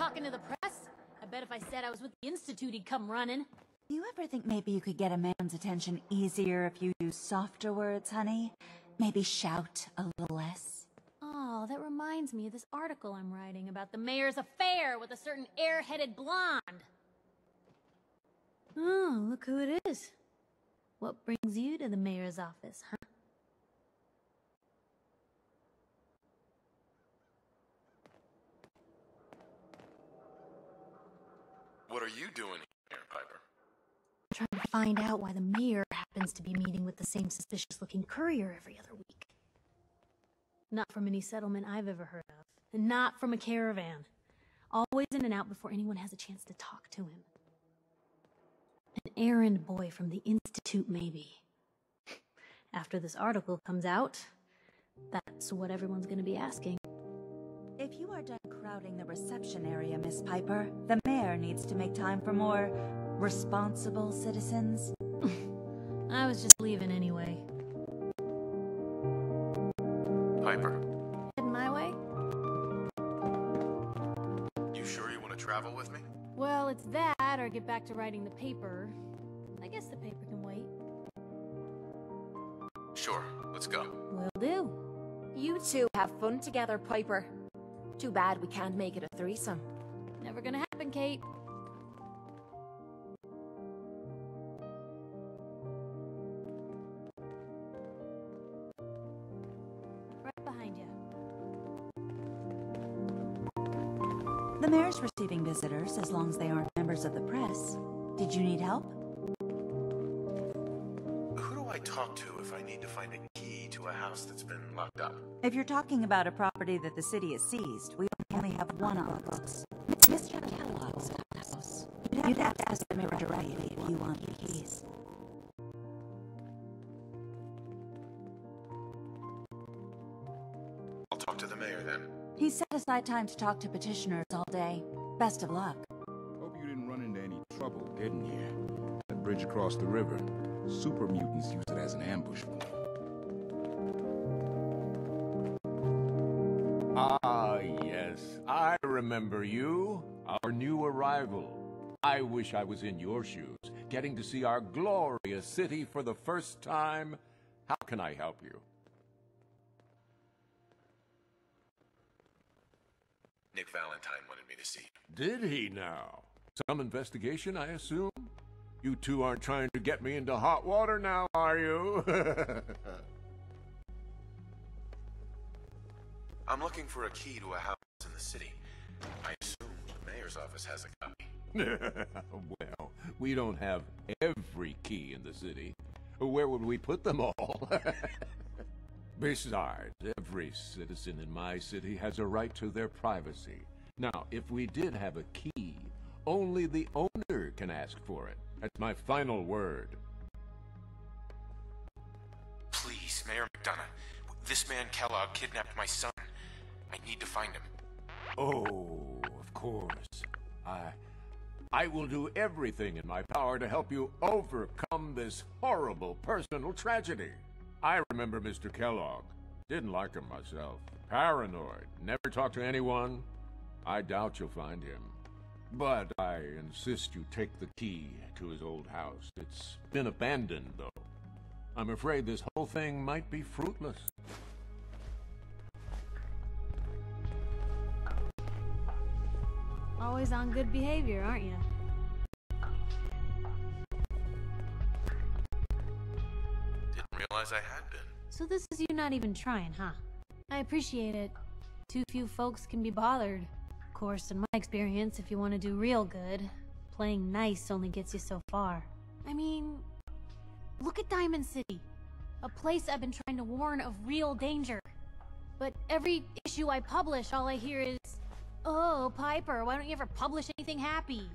talking to the press? I bet if I said I was with the Institute, he'd come running. Do you ever think maybe you could get a man's attention easier if you use softer words, honey? Maybe shout a little less? Oh, that reminds me of this article I'm writing about the mayor's affair with a certain airheaded blonde. Oh, look who it is. What brings you to the mayor's office, huh? What are you doing here, Piper? Trying to find out why the mayor happens to be meeting with the same suspicious-looking courier every other week. Not from any settlement I've ever heard of, and not from a caravan. Always in and out before anyone has a chance to talk to him. An errand boy from the Institute, maybe. After this article comes out, that's what everyone's gonna be asking. If you are done crowding the reception area, Miss Piper, the mayor needs to make time for more responsible citizens. I was just leaving anyway. Piper, Heading my way? you sure you want to travel with me? Well, it's that, or get back to writing the paper. I guess the paper can wait. Sure, let's go. Will do. You two have fun together, Piper. Too bad we can't make it a threesome. Never gonna happen, Kate. Right behind you. The mayor's receiving visitors as long as they aren't members of the press. Did you need help? Who do I talk to if I need to find a key to a house that's been locked up? If you're talking about a property that the city has seized, we only have one on the books. Mr. Kellogg's house. You'd have to ask the mayor directly if you want the keys. I'll talk to the mayor then. He set aside time to talk to petitioners all day. Best of luck. Hope you didn't run into any trouble getting here. That bridge across the river. Super mutants use it as an ambush point. Ah, yes. I remember you. Our new arrival. I wish I was in your shoes, getting to see our glorious city for the first time. How can I help you? Nick Valentine wanted me to see you. Did he now? Some investigation, I assume? You two aren't trying to get me into hot water now, are you? I'm looking for a key to a house in the city. I assume the mayor's office has a copy. Well, we don't have every key in the city. Where would we put them all? Besides, every citizen in my city has a right to their privacy. Now, if we did have a key, only the owner can ask for it. That's my final word. Please, Mayor McDonough. This man Kellogg kidnapped my son. I need to find him. Oh, of course. I will do everything in my power to help you overcome this horrible personal tragedy. I remember Mr. Kellogg. Didn't like him myself. Paranoid. Never talked to anyone. I doubt you'll find him. But I insist you take the key to his old house. It's been abandoned, though. I'm afraid this whole thing might be fruitless. Always on good behavior, aren't you? Didn't realize I had been. So this is you not even trying, huh? I appreciate it. Too few folks can be bothered. Of course, in my experience, if you want to do real good, playing nice only gets you so far. I mean, look at Diamond City. A place I've been trying to warn of real danger. But every issue I publish, all I hear is, "Oh, Piper, why don't you ever publish anything happy?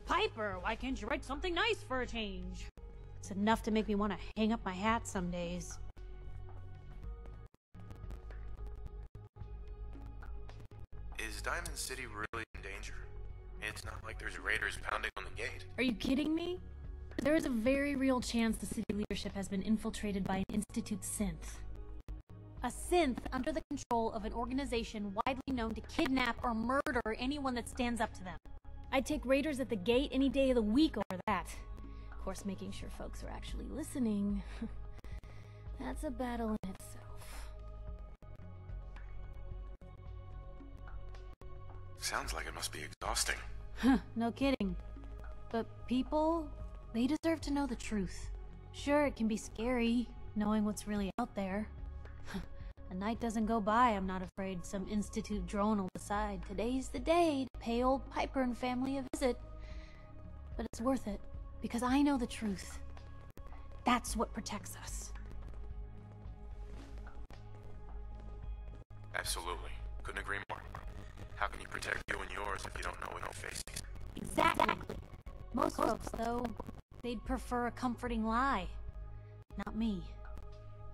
Piper, why can't you write something nice for a change?" It's enough to make me want to hang up my hat some days. Is Diamond City really in danger? It's not like there's raiders pounding on the gate. Are you kidding me? There is a very real chance the city leadership has been infiltrated by an Institute synth. A synth under the control of an organization widely known to kidnap or murder anyone that stands up to them. I'd take raiders at the gate any day of the week over that. Of course, making sure folks are actually listening. That's a battle in itself. Sounds like it must be exhausting. No kidding. But people, they deserve to know the truth. Sure, it can be scary, knowing what's really out there. A night doesn't go by, I'm not afraid some Institute drone will decide today's the day to pay old Piper and family a visit. But it's worth it, because I know the truth. That's what protects us. Absolutely. Couldn't agree more. How can you protect you and yours if you don't know what you're facing? Exactly. Most folks, though, they'd prefer a comforting lie. Not me.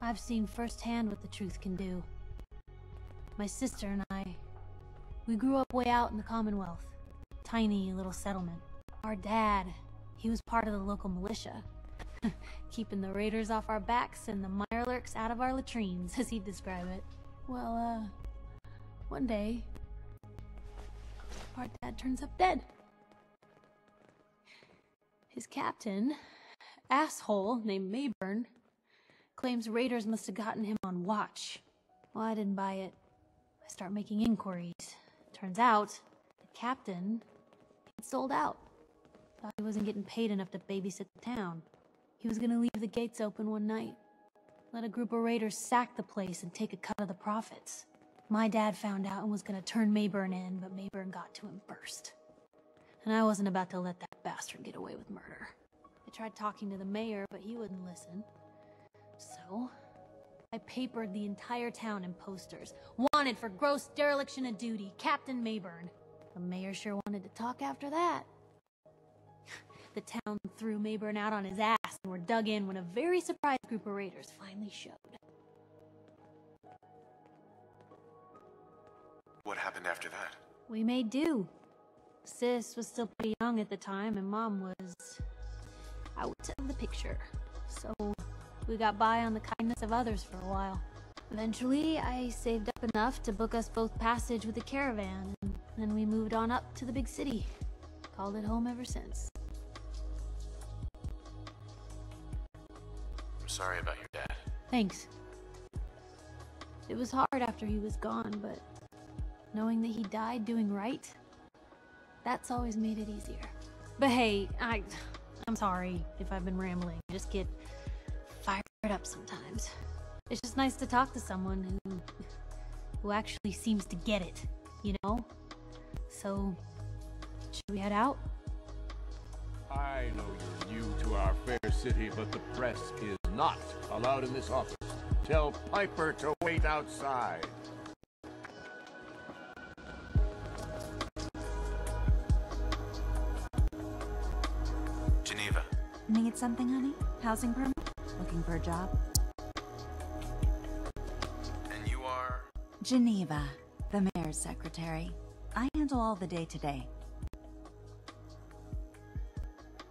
I've seen firsthand what the truth can do. My sister and I, we grew up way out in the Commonwealth. Tiny little settlement. Our dad, he was part of the local militia. Keeping the raiders off our backs and the mirelurks out of our latrines, as he'd describe it. Well, one day, our dad turns up dead. His captain, asshole named Mayburn, claims raiders must have gotten him on watch. Well, I didn't buy it. I start making inquiries. Turns out, the captain, he'd sold out. Thought he wasn't getting paid enough to babysit the town. He was gonna leave the gates open one night. Let a group of raiders sack the place and take a cut of the profits. My dad found out and was gonna turn Mayburn in, but Mayburn got to him first. And I wasn't about to let that bastard get away with murder. I tried talking to the mayor, but he wouldn't listen. So, I papered the entire town in posters. Wanted for gross dereliction of duty, Captain Mayburn. The mayor sure wanted to talk after that. The town threw Mayburn out on his ass and were dug in when a very surprised group of raiders finally showed. What happened after that? We made do. Sis was still pretty young at the time, and Mom was out of the picture. So we got by on the kindness of others for a while. Eventually, I saved up enough to book us both passage with a caravan, and then we moved on up to the big city. Called it home ever since. I'm sorry about your dad. Thanks. It was hard after he was gone, but knowing that he died doing right, that's always made it easier. But hey, I'm sorry if I've been rambling. I just get fired up sometimes. It's just nice to talk to someone who actually seems to get it, you know? So, should we head out? I know you're new to our fair city, but the press is not allowed in this office. Tell Piper to wait outside. Geneva. Need something, honey? Housing permit? Looking for a job? And you are? Geneva, the mayor's secretary. I handle all the day-to-day.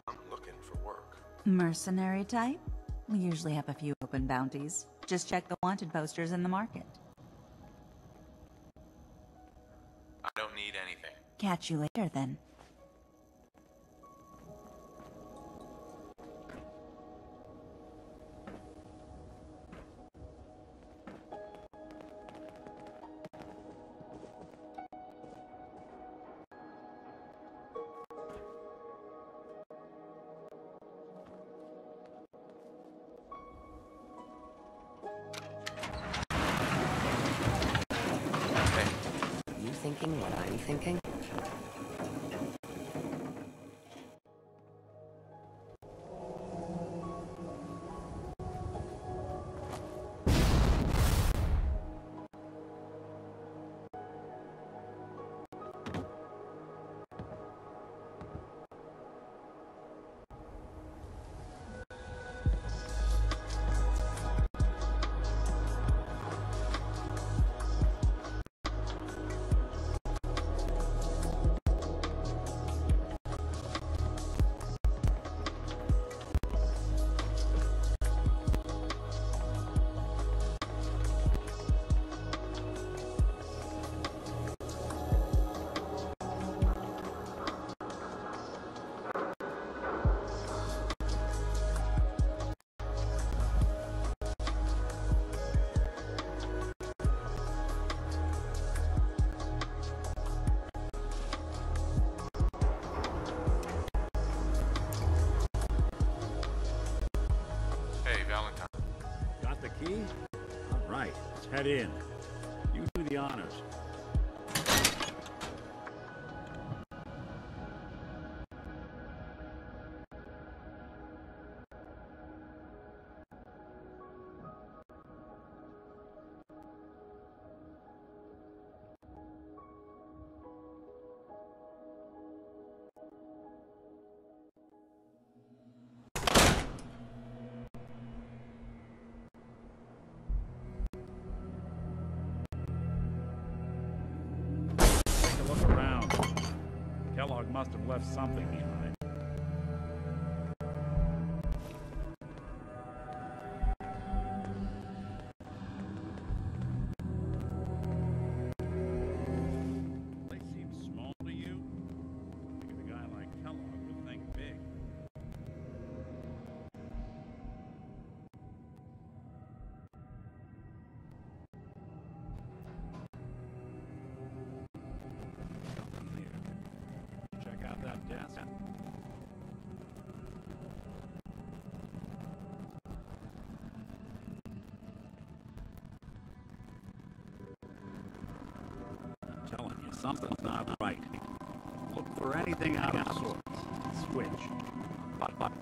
I'm looking for work. Mercenary type? We usually have a few open bounties. Just check the wanted posters in the market. I don't need anything. Catch you later, then. You thinking what I'm thinking? Key? All right, let's head in. You do the honors. Look around. Kellogg must have left something behind. Place seems small to you? I think a guy like Kellogg would think big. Check out that desk. I'm telling you, something's not right. Look for anything out of sorts. Switch. But.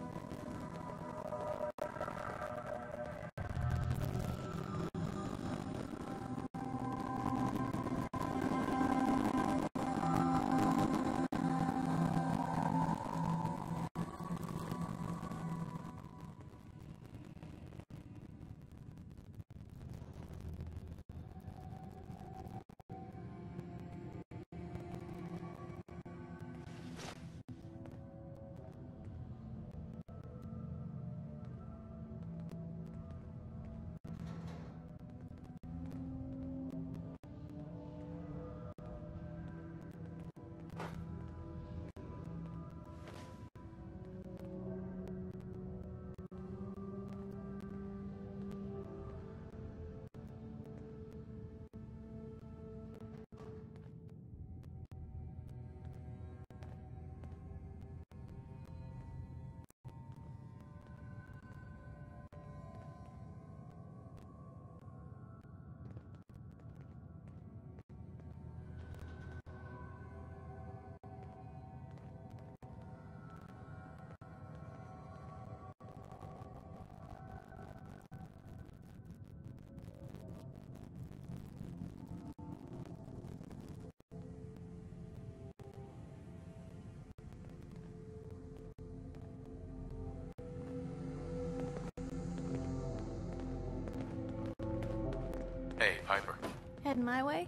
Hey, Piper. Heading my way?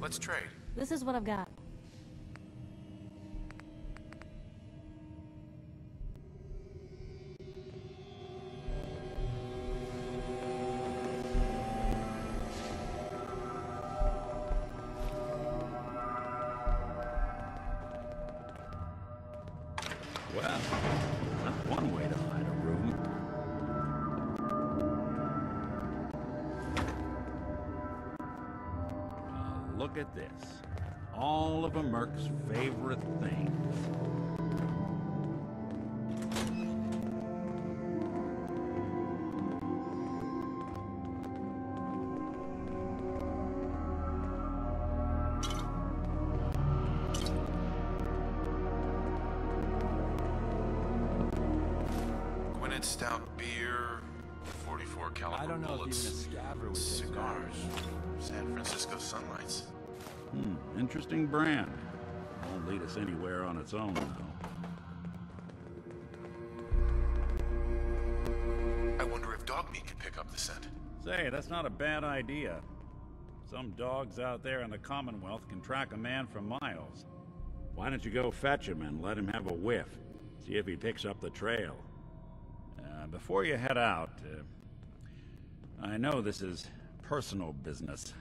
Let's trade. This is what I've got. Well, that's one way to hide a room. Look at this. All of a Merc's favorite things. Gwinnett Stout beer, 44 caliber I don't know bullets, if even a scaver would take cigars, San Francisco Sunlights. Interesting brand. Won't lead us anywhere on its own, though. I wonder if dog meat could pick up the scent. Say, that's not a bad idea. Some dogs out there in the Commonwealth can track a man for miles. Why don't you go fetch him and let him have a whiff? See if he picks up the trail. Before you head out, I know this is personal business.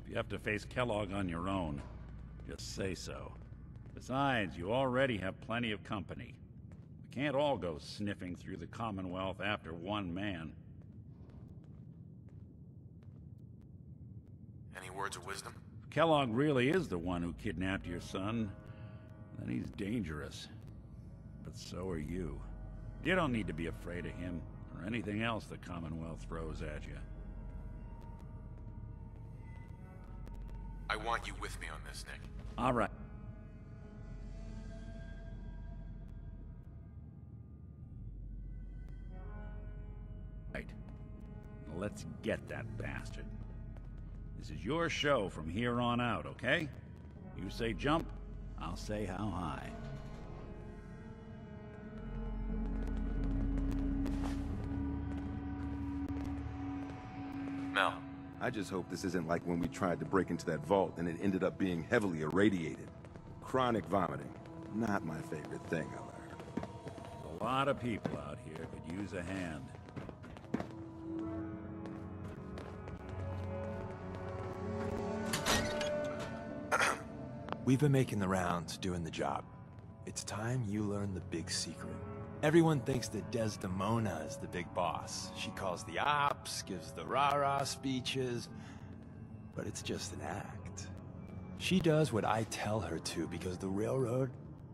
If you have to face Kellogg on your own, just say so. Besides, you already have plenty of company. We can't all go sniffing through the Commonwealth after one man. Any words of wisdom? If Kellogg really is the one who kidnapped your son, then he's dangerous. But so are you. You don't need to be afraid of him, or anything else the Commonwealth throws at you. I want you with me on this, Nick. All right. Right. Let's get that bastard. This is your show from here on out, okay? You say jump, I'll say how high. Mel. I just hope this isn't like when we tried to break into that vault and it ended up being heavily irradiated. Chronic vomiting. Not my favorite thing, I learned. A lot of people out here could use a hand. We've been making the rounds, doing the job. It's time you learn the big secret. Everyone thinks that Desdemona is the big boss. She calls the ops, gives the rah-rah speeches, but it's just an act. She does what I tell her to because the railroad,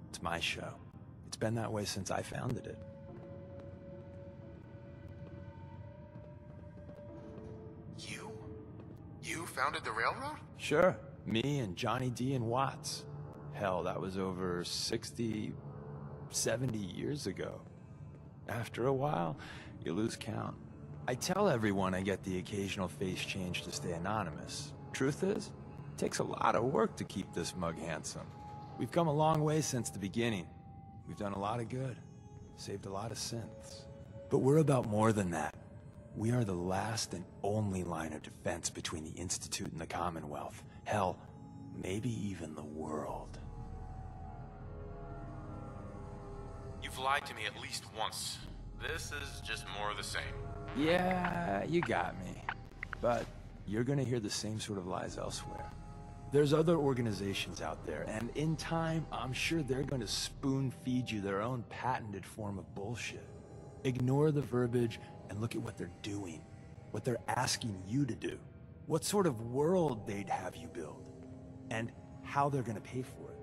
it's my show. It's been that way since I founded it. You founded the railroad? Sure. Me and Johnny D and Watts. Hell, that was over 60, 70 years ago. After a while, you lose count. I tell everyone I get the occasional face change to stay anonymous. Truth is, it takes a lot of work to keep this mug handsome. We've come a long way since the beginning. We've done a lot of good, saved a lot of synths. But we're about more than that. We are the last and only line of defense between the Institute and the Commonwealth. Hell, maybe even the world. You've lied to me at least once. This is just more of the same. Yeah, you got me. But you're gonna hear the same sort of lies elsewhere. There's other organizations out there, and in time, I'm sure they're gonna spoon-feed you their own patented form of bullshit. Ignore the verbiage and look at what they're doing, what they're asking you to do, what sort of world they'd have you build, and how they're gonna pay for it.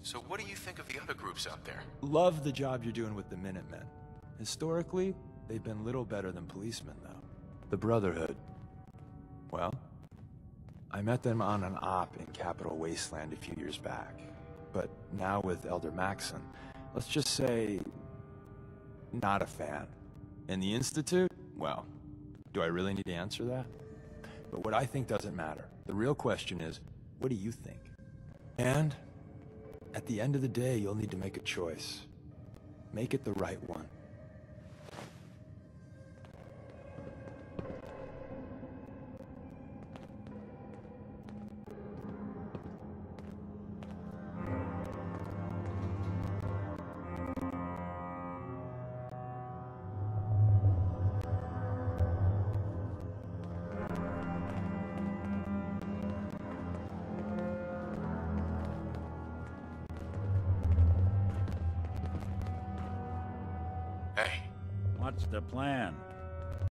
So what do you think of the other groups out there? Love the job you're doing with the Minutemen. Historically, they've been little better than policemen, though. The Brotherhood. Well, I met them on an op in Capital Wasteland a few years back. But now with Elder Maxon, let's just say, not a fan. And the Institute? Well, do I really need to answer that? But what I think doesn't matter. The real question is, what do you think? And at the end of the day, you'll need to make a choice. Make it the right one. What's the plan?